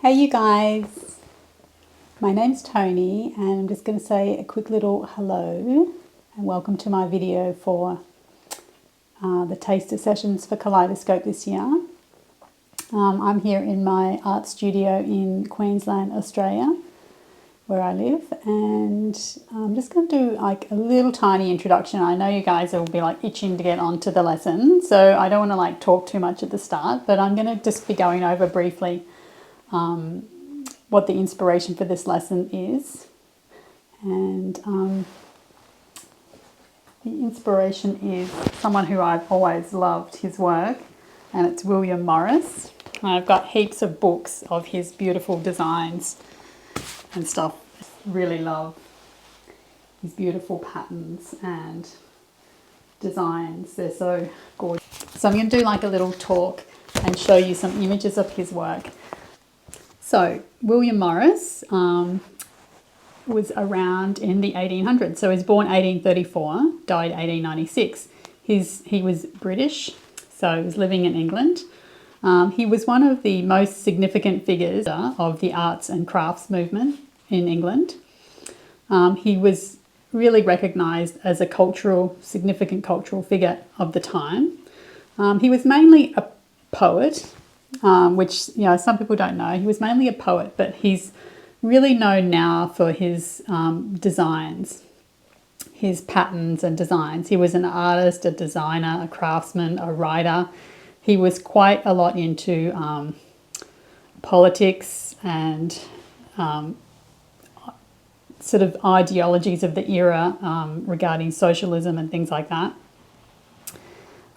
Hey you guys, my name's Toni and I'm just going to say a quick little hello and welcome to my video for the taster sessions for Kaleidoscope this year. I'm here in my art studio in Queensland, Australia, where I live, and I'm just going to do like a little tiny introduction. I know you guys will be like itching to get onto the lesson, so I don't want to like talk too much at the start, but I'm going to just be going over briefly what the inspiration for this lesson is. And the inspiration is someone who I've always loved his work, and it's William Morris. I've got heaps of books of his beautiful designs and stuff. Really love his beautiful patterns and designs. They're so gorgeous. So I'm going to do like a little talk and show you some images of his work. So William Morris was around in the 1800s. So he was born 1834, died 1896. He was British, so he was living in England. He was one of the most significant figures of the arts and crafts movement in England. He was really recognised as a significant cultural figure of the time. He was mainly a poet. Which, some people don't know. He was mainly a poet, but he's really known now for his designs, his patterns and designs. He was an artist, a designer, a craftsman, a writer. He was quite a lot into politics and sort of ideologies of the era regarding socialism and things like that.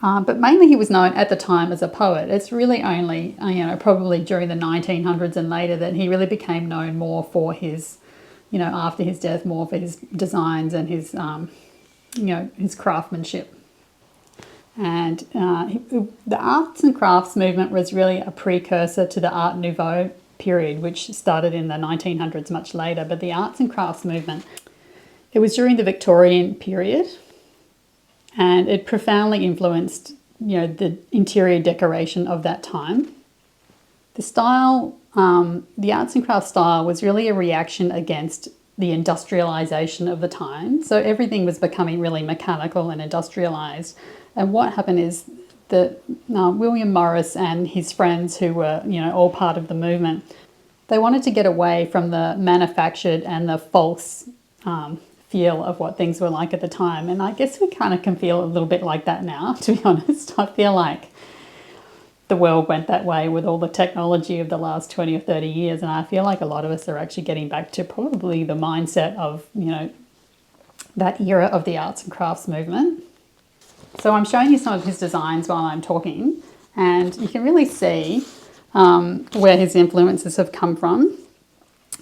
But mainly he was known at the time as a poet. It's really only, probably during the 1900s and later that he really became known more for his, after his death, more for his designs and his, his craftsmanship. And the arts and crafts movement was really a precursor to the Art Nouveau period, which started in the 1900s much later. But the arts and crafts movement, it was during the Victorian period. And it profoundly influenced, the interior decoration of that time. The style, the arts and crafts style was really a reaction against the industrialization of the time. So everything was becoming really mechanical and industrialized. And what happened is that William Morris and his friends, who were, all part of the movement, they wanted to get away from the manufactured and the false feel of what things were like at the time. And I guess we kind of can feel a little bit like that now, to be honest. I feel like the world went that way with all the technology of the last 20 or 30 years. And I feel like a lot of us are actually getting back to probably the mindset of, that era of the arts and crafts movement. So I'm showing you some of his designs while I'm talking, and you can really see where his influences have come from.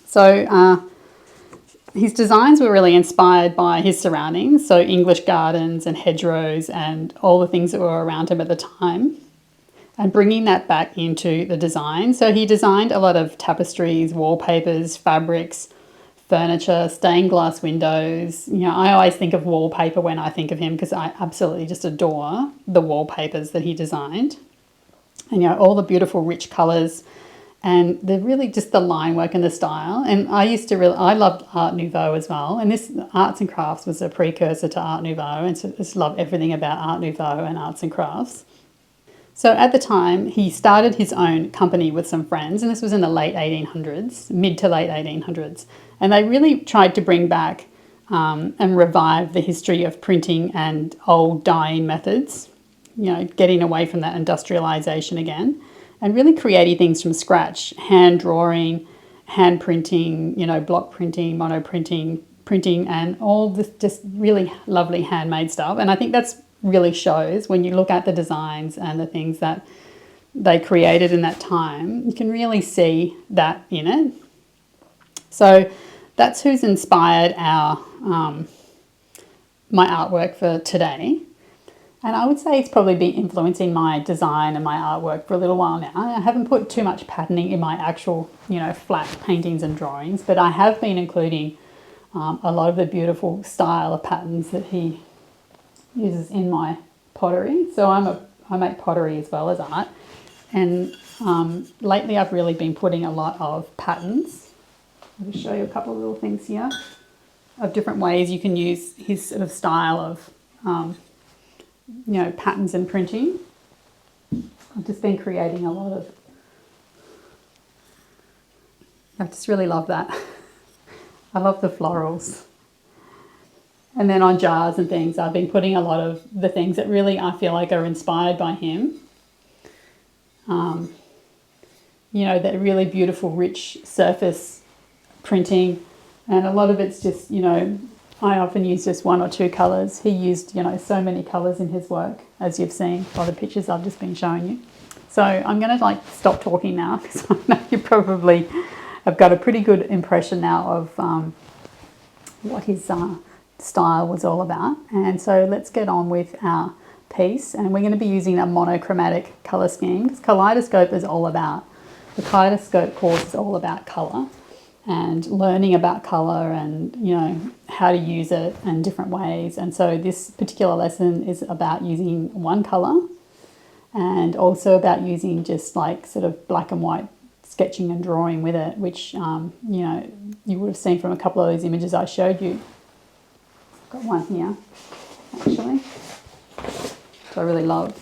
So his designs were really inspired by his surroundings, so English gardens and hedgerows and all the things that were around him at the time, and bringing that back into the design. So he designed a lot of tapestries, wallpapers, fabrics, furniture, stained glass windows. I always think of wallpaper when I think of him because I absolutely just adore the wallpapers that he designed. And, all the beautiful rich colours. And they're really just the line work and the style. And I loved Art Nouveau as well. And this arts and crafts was a precursor to Art Nouveau. And so I just love everything about Art Nouveau and arts and crafts. So at the time, he started his own company with some friends. And this was in the late 1800s, mid to late 1800s. And they really tried to bring back and revive the history of printing and old dyeing methods, getting away from that industrialization again. And really creating things from scratch, hand drawing, hand printing, block printing, mono printing, and all this just really lovely handmade stuff. And I think that's really shows when you look at the designs and the things that they created in that time, you can really see that in it. So that's who's inspired my artwork for today. And I would say it's probably been influencing my design and my artwork for a little while now. I haven't put too much patterning in my actual, flat paintings and drawings, but I have been including a lot of the beautiful style of patterns that he uses in my pottery. So I make pottery as well as art. And lately I've really been putting a lot of patterns. I'll just show you a couple of little things here of different ways you can use his sort of style of, patterns and printing. I've just been creating a lot of, I just really love that. I love the florals. And then on jars and things, I've been putting a lot of the things that really I feel like are inspired by him. That really beautiful, rich surface printing. And a lot of it's just, I often use just one or two colours. He used, so many colours in his work, as you've seen by the pictures I've just been showing you. So I'm going to stop talking now because I know you probably have got a pretty good impression now of what his style was all about. And so let's get on with our piece. And we're going to be using a monochromatic colour scheme because Kaleidoscope is all about, the Kaleidoscope course is all about colour and learning about colour and, how to use it in different ways. And so this particular lesson is about using one colour and also about using just sort of black and white sketching and drawing with it, which, you would have seen from a couple of those images I showed you. Got one here, actually, which I really love.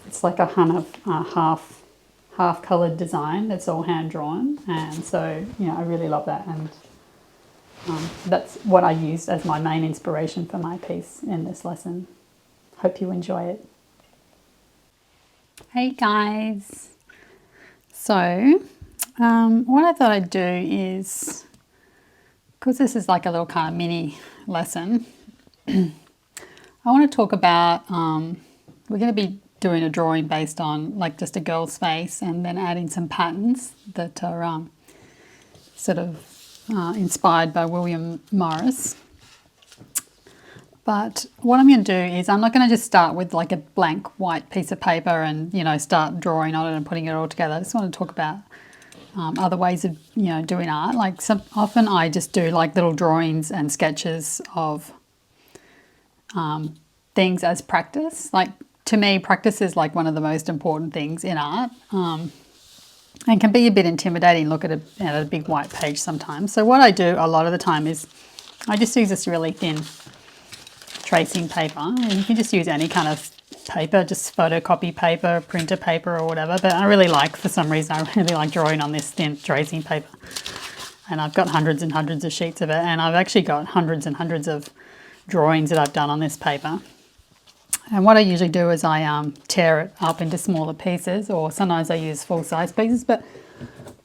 It's like a half coloured design that's all hand drawn, and so I really love that, and that's what I used as my main inspiration for my piece in this lesson. Hope you enjoy it. Hey guys, so what I thought I'd do is, because this is like a little kind of mini lesson, I want to talk about, we're going to be doing a drawing based on just a girl's face and then adding some patterns that are sort of inspired by William Morris. But what I'm going to do is I'm not going to just start with a blank white piece of paper and, start drawing on it and putting it all together. I just want to talk about other ways of, doing art. Often I just do little drawings and sketches of things as practice. To me, practice is one of the most important things in art, and can be a bit intimidating. Look at a big white page sometimes. So what I do a lot of the time is I just use this really thin tracing paper, and you can just use any kind of paper, just photocopy paper, printer paper or whatever, but for some reason I really like drawing on this thin tracing paper, and I've got hundreds and hundreds of sheets of it, and I've actually got hundreds and hundreds of drawings that I've done on this paper. And what I usually do is I tear it up into smaller pieces, or sometimes I use full-size pieces, but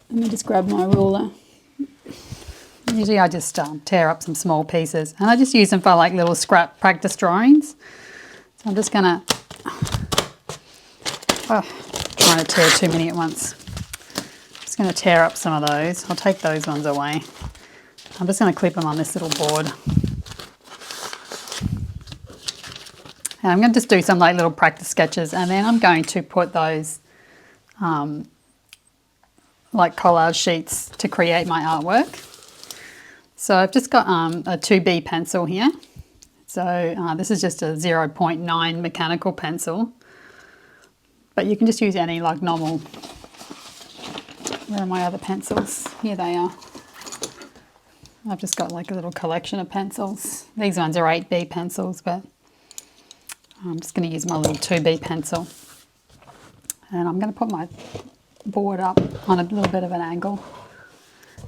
let me just grab my ruler. Usually I just tear up some small pieces, and I just use them for little scrap practice drawings. So I'm just going to, trying to tear too many at once. Just going to tear up some of those. I'll take those ones away. I'm just going to clip them on this little board. And I'm going to just do some little practice sketches, and then I'm going to put those collage sheets to create my artwork. So I've just got a 2B pencil here. So this is just a 0.9 mechanical pencil, but you can just use any normal. Where are my other pencils? Here they are. I've just got a little collection of pencils. These ones are 8B pencils, but I'm just going to use my little 2B pencil. And I'm going to put my board up on a little bit of an angle.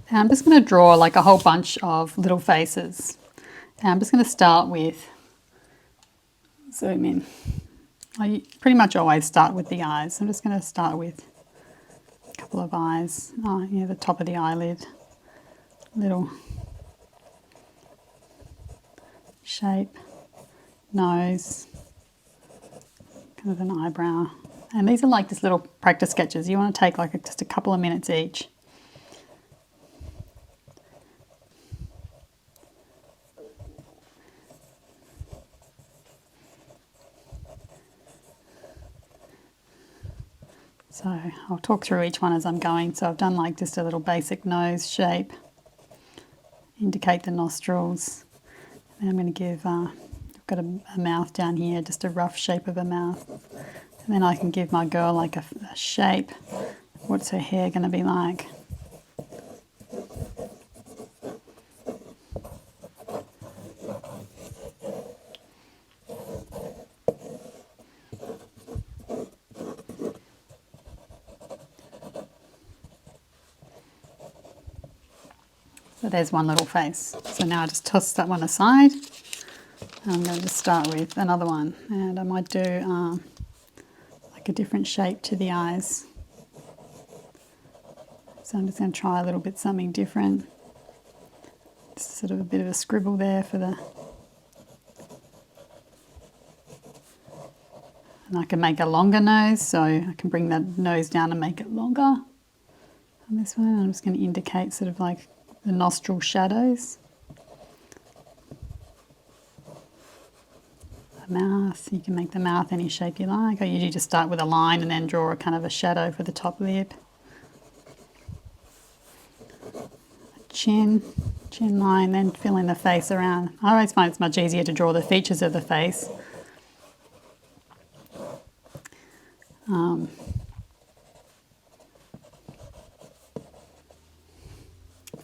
And I'm just going to draw a whole bunch of little faces. And I'm just going to start with, zoom in. I pretty much always start with the eyes. I'm just going to start with a couple of eyes. The top of the eyelid, little shape, nose, kind of an eyebrow. And these are just little practice sketches. You want to take just a couple of minutes each. So I'll talk through each one as I'm going. So I've done just a little basic nose shape, indicate the nostrils. And I'm going to give, I've got a mouth down here, just a rough shape of a mouth. And then I can give my girl like a shape. What's her hair going to be like? So there's one little face. So now I just toss that one aside. I'm going to start with another one, and I might do like a different shape to the eyes. So I'm just going to try a little bit something different. Just sort of a bit of a scribble there for the... And I can make a longer nose, so I can bring that nose down and make it longer. On this one, I'm just going to indicate sort of like the nostril shadows. The mouth, you can make the mouth any shape you like. I usually just start with a line and then draw a kind of a shadow for the top lip. Chin line, then fill in the face around. I always find it's much easier to draw the features of the face.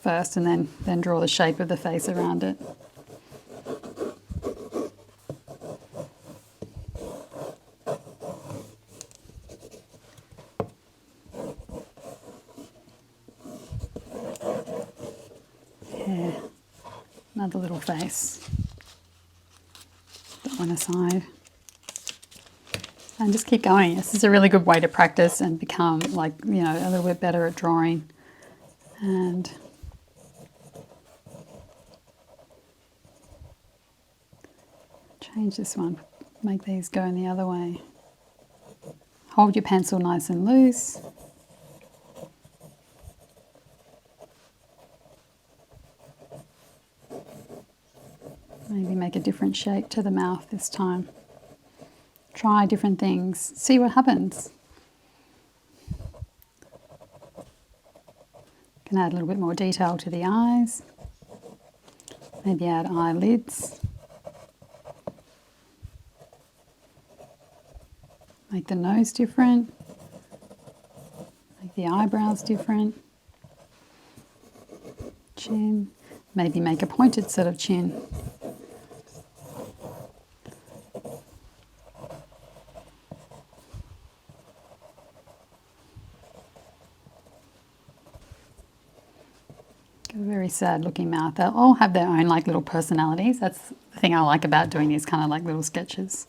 First, and then draw the shape of the face around it. Yeah, another little face. That one aside. And just keep going. This is a really good way to practice and become like, you know, a little bit better at drawing. And change this one, make these go in the other way. Hold your pencil nice and loose. Maybe make a different shape to the mouth this time. Try different things, see what happens. Can add a little bit more detail to the eyes. Maybe add eyelids. Make the nose different. Make the eyebrows different. Chin. Maybe make a pointed sort of chin. A very sad looking mouth. They'll all have their own like little personalities. That's the thing I like about doing these kind of like little sketches.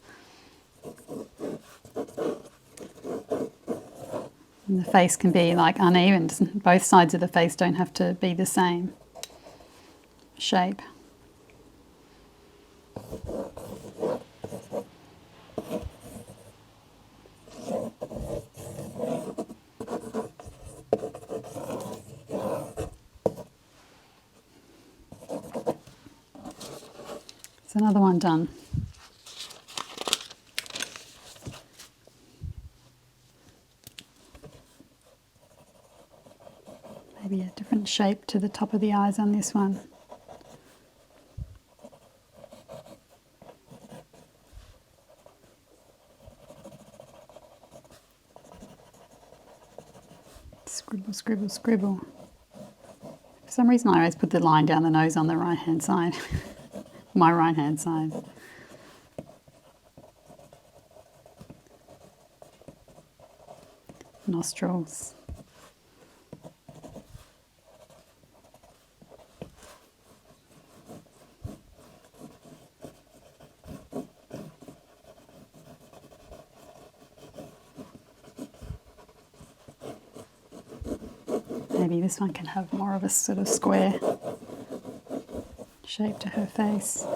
And the face can be like uneven. Both sides of the face don't have to be the same shape. It's another one done. Maybe a different shape to the top of the eyes on this one. Scribble, scribble, scribble. For some reason I always put the line down the nose on the right hand side. My right hand side. Nostrils. Maybe this one can have more of a sort of square shape to her face.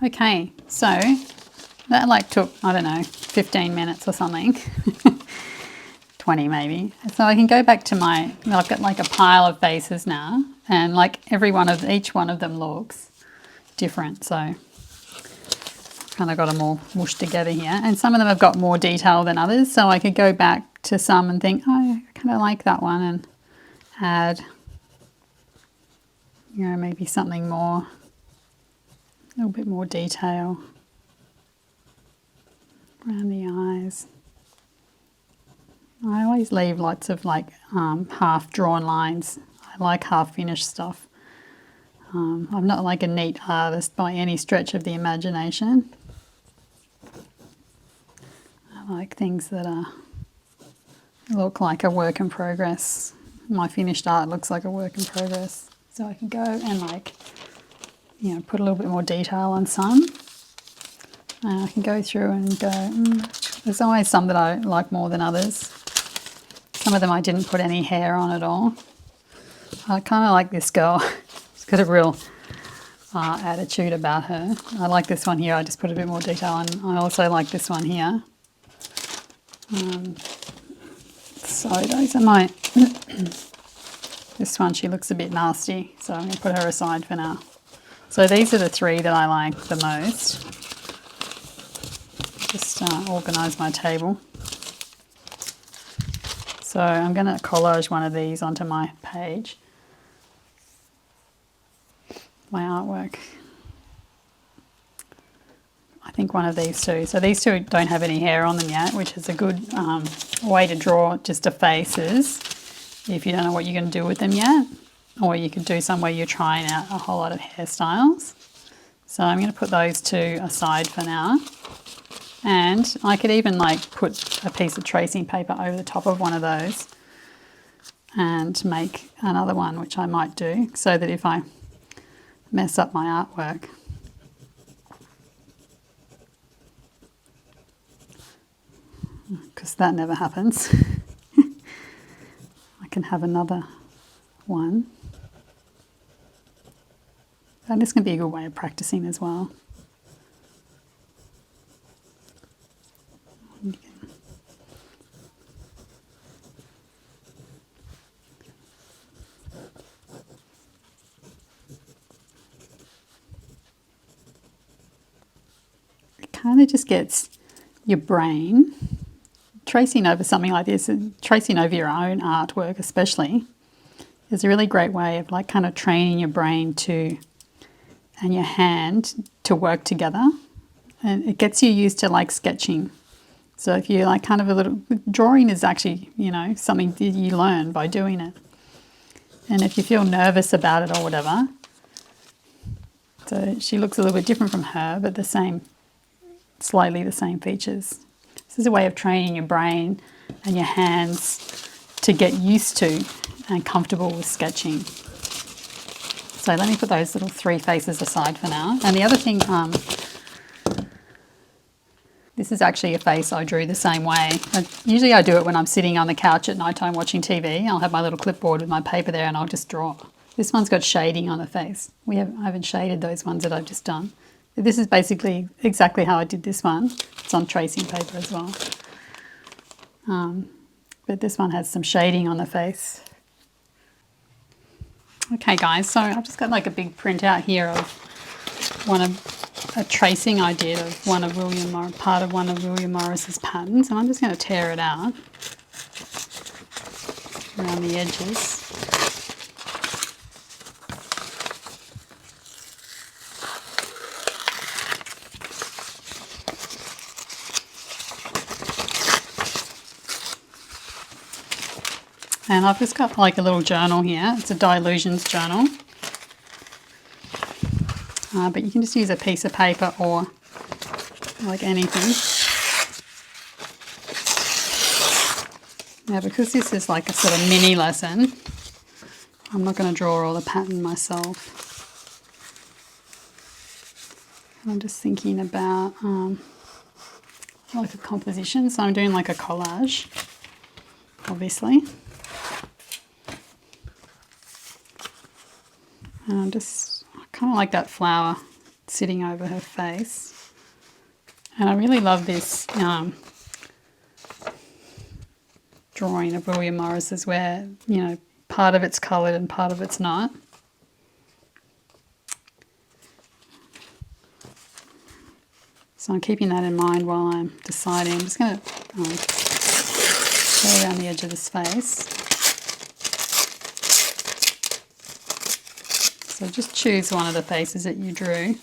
Okay, so that like took, I don't know, 15 minutes or something. 20 maybe. So I can go back to I've got like a pile of faces now, and like each one of them looks different. So kind of got them all mushed together here. And some of them have got more detail than others. So I could go back to some and think, oh, I kind of like that one, and add, maybe something more, a little bit more detail around the eyes. I always leave lots of like half drawn lines. I like half finished stuff. I'm not like a neat artist by any stretch of the imagination. I like things that look like a work in progress. My finished art looks like a work in progress. So I can go and like, put a little bit more detail on some. And I can go through and go, there's always some that I like more than others. Some of them I didn't put any hair on at all. I kind of like this girl. She's got a real attitude about her. I like this one here. I just put a bit more detail on. I also like this one here. So those are my... This one, she looks a bit nasty, so I'm going to put her aside for now. So these are the three that I like the most. Just organise my table. So I'm going to collage one of these onto my page, my artwork. I think one of these two. So these two don't have any hair on them yet, which is a good way to draw just the faces if you don't know what you're going to do with them yet. Or you could do some where you're trying out a whole lot of hairstyles. So I'm going to put those two aside for now. And I could even like put a piece of tracing paper over the top of one of those and make another one, which I might do, so that if I mess up my artwork, because that never happens, I can have another one. And this can be a good way of practicing as well. It kind of just gets your brain tracing over something like this, and tracing over your own artwork especially, is a really great way of like kind of training your brain to, and your hand to work together. And it gets you used to like sketching. So if you like kind of a little, drawing is actually, something that you learn by doing it. And if you feel nervous about it or whatever, so she looks a little bit different from her, but slightly the same features. This is a way of training your brain and your hands to get used to and comfortable with sketching. So let me put those little three faces aside for now. And the other thing, this is actually a face I drew the same way. Usually I do it when I'm sitting on the couch at night time watching TV. I'll have my little clipboard with my paper there and I'll just draw. This one's got shading on the face. I haven't shaded those ones that I've just done. This is basically exactly how I did this one. It's on tracing paper as well. But this one has some shading on the face. Okay guys, so I've just got like a big printout here of a tracing I did of part of one of William Morris's patterns, and I'm just going to tear it out around the edges. And I've just got like a little journal here. It's a Dilutions journal. But you can just use a piece of paper or like anything. Now because this is like a sort of mini lesson, I'm not going to draw all the pattern myself. I'm just thinking about like a composition. So I'm doing like a collage, obviously. And I kind of like that flower sitting over her face. And I really love this drawing of William Morris's where, you know, part of it's coloured and part of it's not. So I'm keeping that in mind while I'm deciding. I'm just going to go around the edge of this face. So just choose one of the faces that you drew.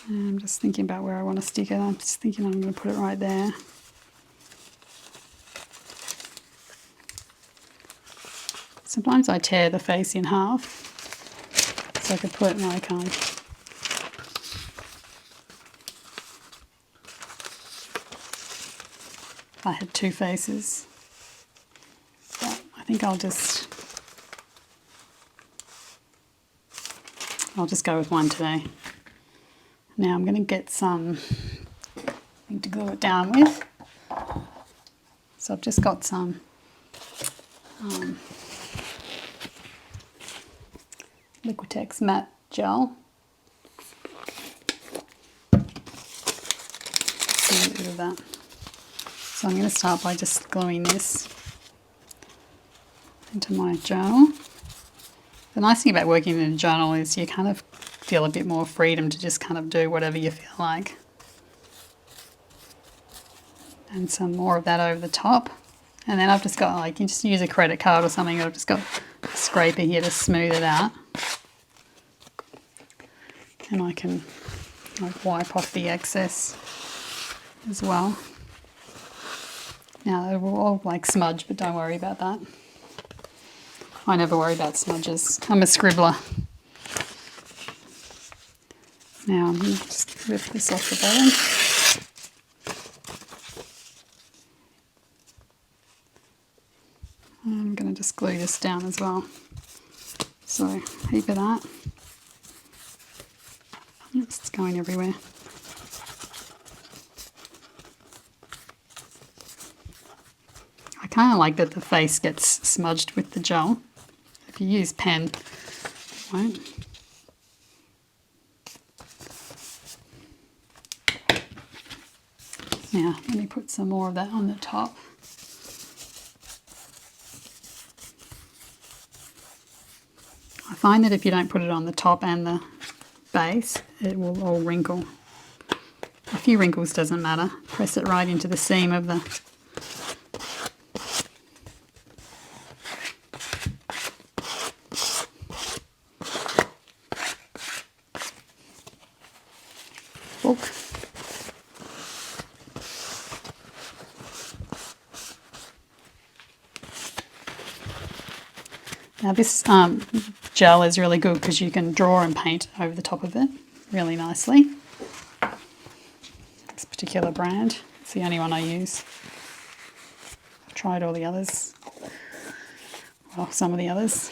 And I'm just thinking about where I want to stick it. I'm just thinking I'm going to put it right there. Sometimes I tear the face in half, so I could put like if I had two faces. But I think I'll just go with one today. Now I'm going to get some thing to glue it down with. So I've just got some Liquitex matte gel. A bit of that. So I'm going to start by just gluing this into my journal. The nice thing about working in a journal is you kind of feel a bit more freedom to just kind of do whatever you feel like. And some more of that over the top. And then I've just got, like, you just use a credit card or something. I've just got a scraper here to smooth it out. And I can like wipe off the excess as well. Now it will all like smudge, but don't worry about that. I never worry about smudges. I'm a scribbler. Now I'm going to just rip this off the bottom. I'm going to just glue this down as well. So heap of that. It's going everywhere. I kind of like that the face gets smudged with the gel. If you use pen, it won't. Now, let me put some more of that on the top. I find that if you don't put it on the top and the base, it will all wrinkle. A few wrinkles doesn't matter. Press it right into the seam of the book. Now this gel is really good because you can draw and paint over the top of it really nicely. This particular brand, it's the only one I use. I've tried all the others, well, some of the others.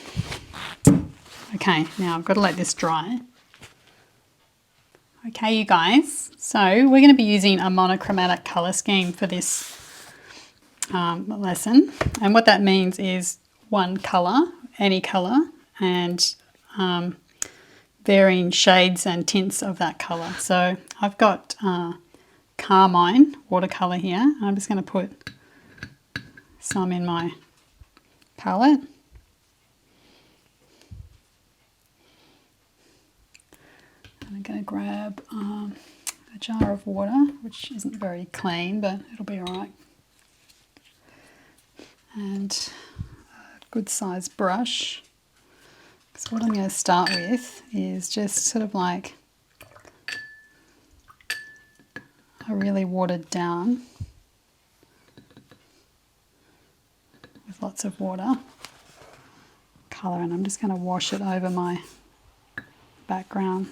Okay, now I've got to let this dry. Okay, you guys, so we're going to be using a monochromatic colour scheme for this lesson. And what that means is one colour, any colour, and varying shades and tints of that colour. So I've got carmine watercolour here. I'm just going to put some in my palette. I'm going to grab a jar of water, which isn't very clean, but it'll be all right. And a good sized brush. So what I'm going to start with is just sort of like a really watered down with lots of water colour, and I'm just going to wash it over my background.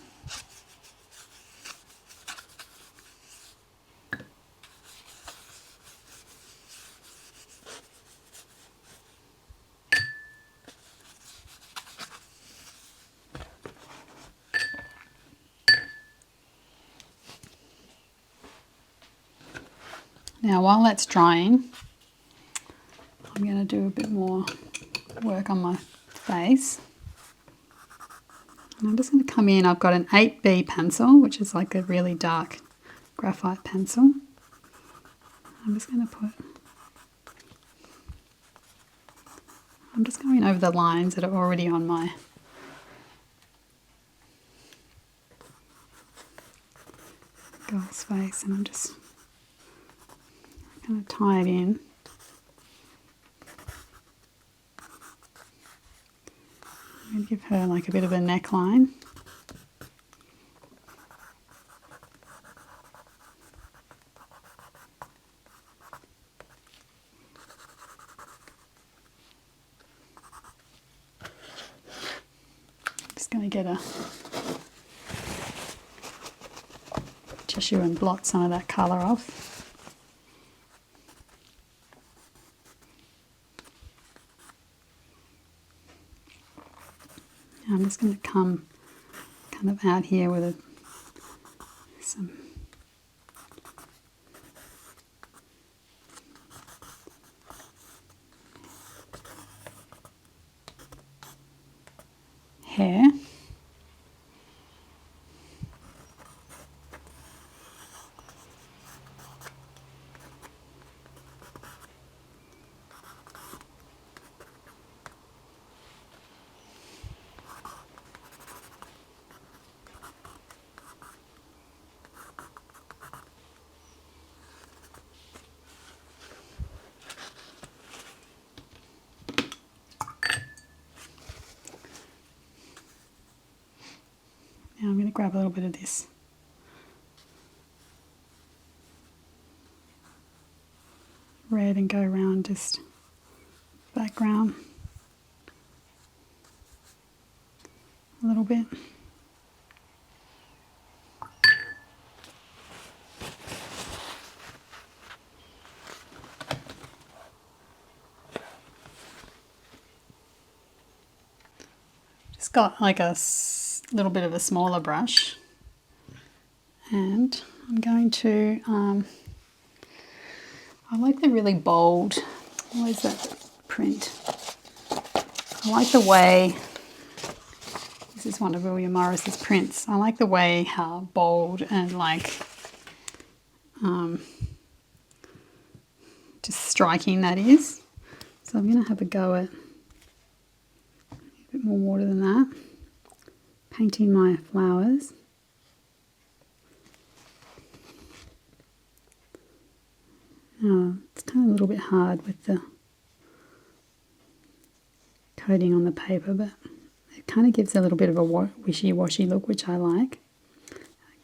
Now while that's drying, I'm going to do a bit more work on my face. And I'm just going to come in, I've got an 8B pencil, which is like a really dark graphite pencil. I'm just going over the lines that are already on my girl's face, and I'm just going to tie it in. I'm going to give her like a bit of a neckline. Just going to get a tissue and blot some of that colour off. Now I'm just going to come kind of out here with some hair. Now I'm going to grab a little bit of this red and go around just background a little bit. Just got like a little bit of a smaller brush, and I'm going to I like the really bold, where's that print? I like the way, this is one of William Morris's prints, I like the way how bold and like just striking that is. So I'm going to have a go at a bit more water than that, painting my flowers. It's kind of a little bit hard with the coating on the paper, but it kind of gives a little bit of a wishy-washy look, which I like.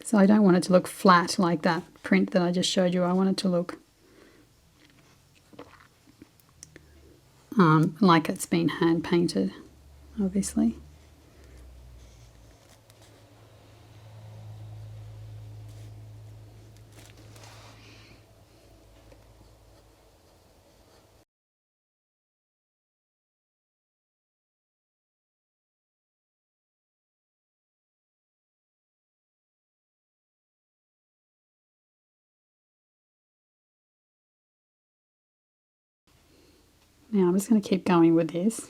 So I don't want it to look flat like that print that I just showed you. I want it to look like it's been hand painted, obviously. Now I'm just going to keep going with this.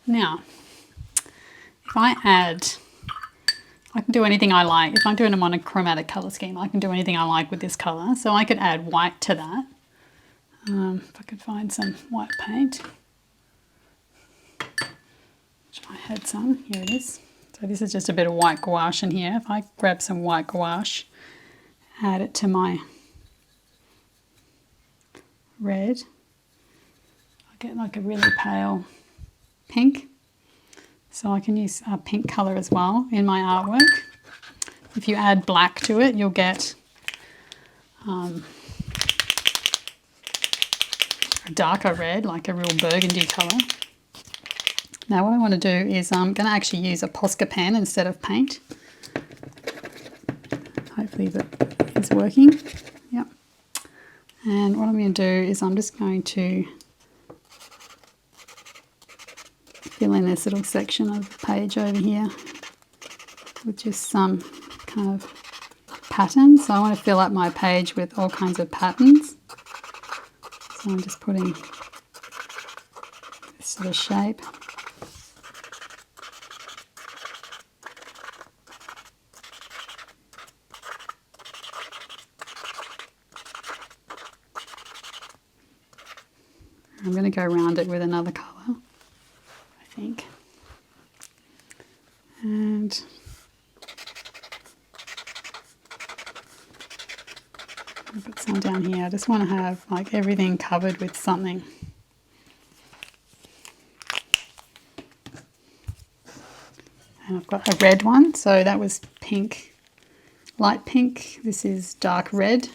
Now, if I add, I can do anything I like. If I'm doing a monochromatic colour scheme, I can do anything I like with this colour. So I could add white to that. If I could find some white paint, which I had some, here it is. So this is just a bit of white gouache in here. If I grab some white gouache, add it to my red, I get like a really pale pink. So I can use a pink colour as well in my artwork. If you add black to it, you'll get a darker red, like a real burgundy colour. Now what I want to do is I'm going to actually use a Posca pen instead of paint. Hopefully that is working. Yep. And what I'm going to do is I'm just going to fill in this little section of the page over here with just some kind of patterns. So I want to fill up my page with all kinds of patterns. So I'm just putting this sort of shape. I'm going to go around it with another colour, I think. And I'll put some down here. I just want to have like everything covered with something. And I've got a red one, so that was pink, light pink. This is dark red,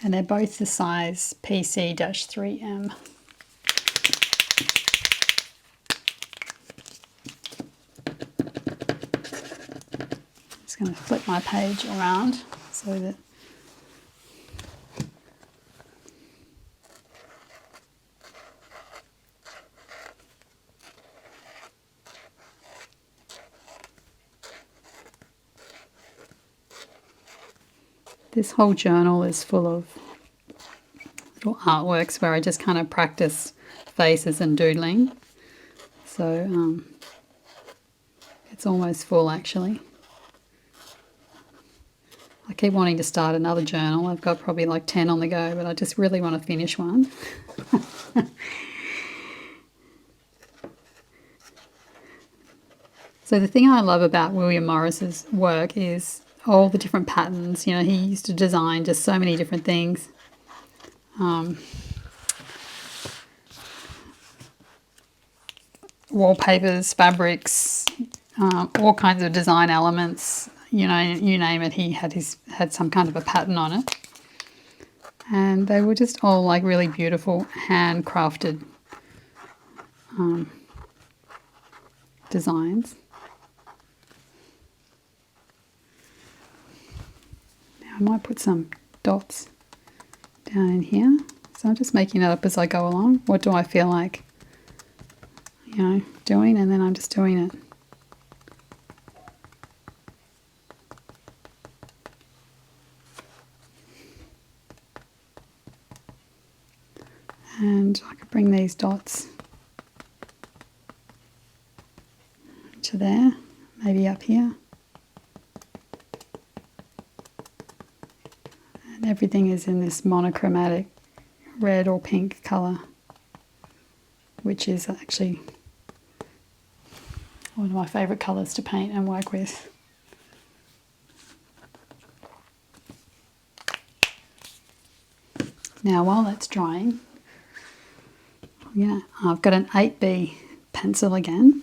and they're both the size PC-3M. Just going to flip my page around so that this whole journal is full of little artworks where I just kind of practice faces and doodling. So it's almost full actually. I keep wanting to start another journal. I've got probably like 10 on the go, but I just really want to finish one. So the thing I love about William Morris's work is all the different patterns. You know, he used to design just so many different things. Wallpapers, fabrics, all kinds of design elements. You know, you name it, he had some kind of a pattern on it. And they were just all like really beautiful, handcrafted designs. Now I might put some dots down in here. So I'm just making it up as I go along. What do I feel like, you know, doing? And then I'm just doing it. And I could bring these dots to there, maybe up here. And everything is in this monochromatic red or pink colour, which is actually one of my favourite colours to paint and work with. Now while that's drying, I've got an 8B pencil again.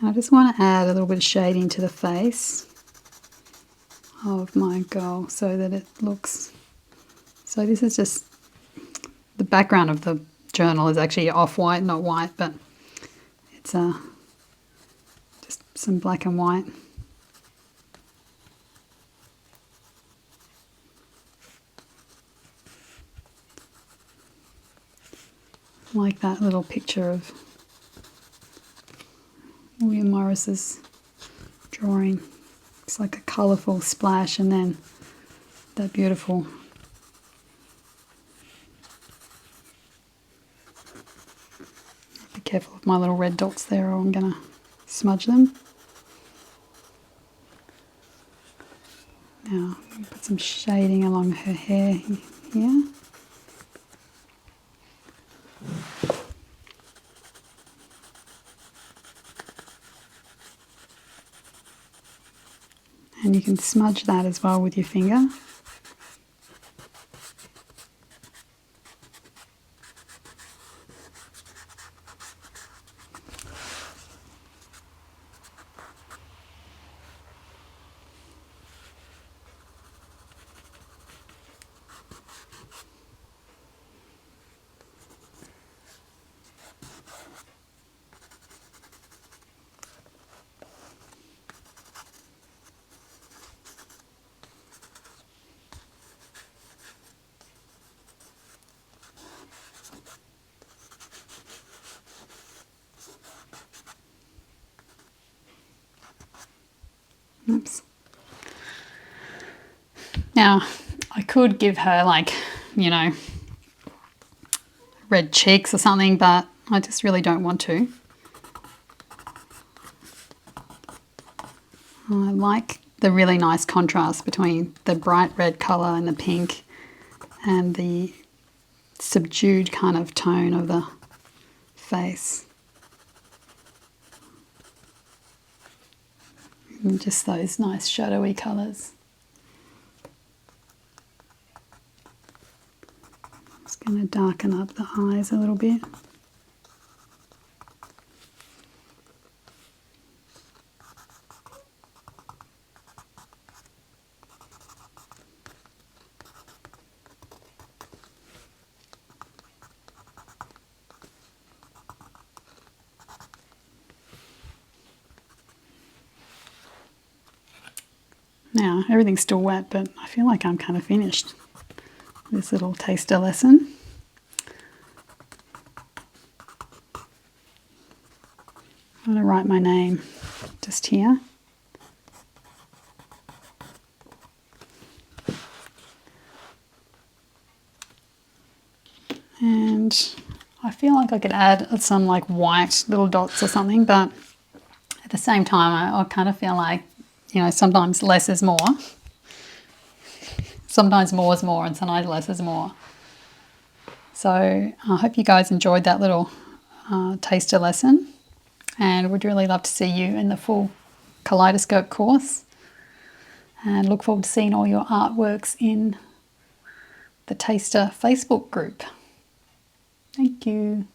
And I just want to add a little bit of shading to the face of my girl so that it looks... So this is just... The background of the journal is actually off-white, not white, but it's just some black and white. Like that little picture of William Morris's drawing. It's like a colourful splash and then that beautiful be careful of my little red dots there or I'm going to smudge them. Now put some shading along her hair here. And you can smudge that as well with your finger. Oops. Now, I could give her like, you know, red cheeks or something, but I just really don't want to. I like the really nice contrast between the bright red colour and the pink and the subdued kind of tone of the face. And just those nice shadowy colours. Just going to darken up the eyes a little bit. Now, everything's still wet, but I feel like I'm kind of finished this little taster lesson. I'm going to write my name just here. And I feel like I could add some like white little dots or something, but at the same time, I kind of feel like, you know, sometimes less is more. Sometimes more is more and sometimes less is more. So I hope you guys enjoyed that little taster lesson, and would really love to see you in the full Kaleidoscope course, and look forward to seeing all your artworks in the Taster Facebook group. Thank you.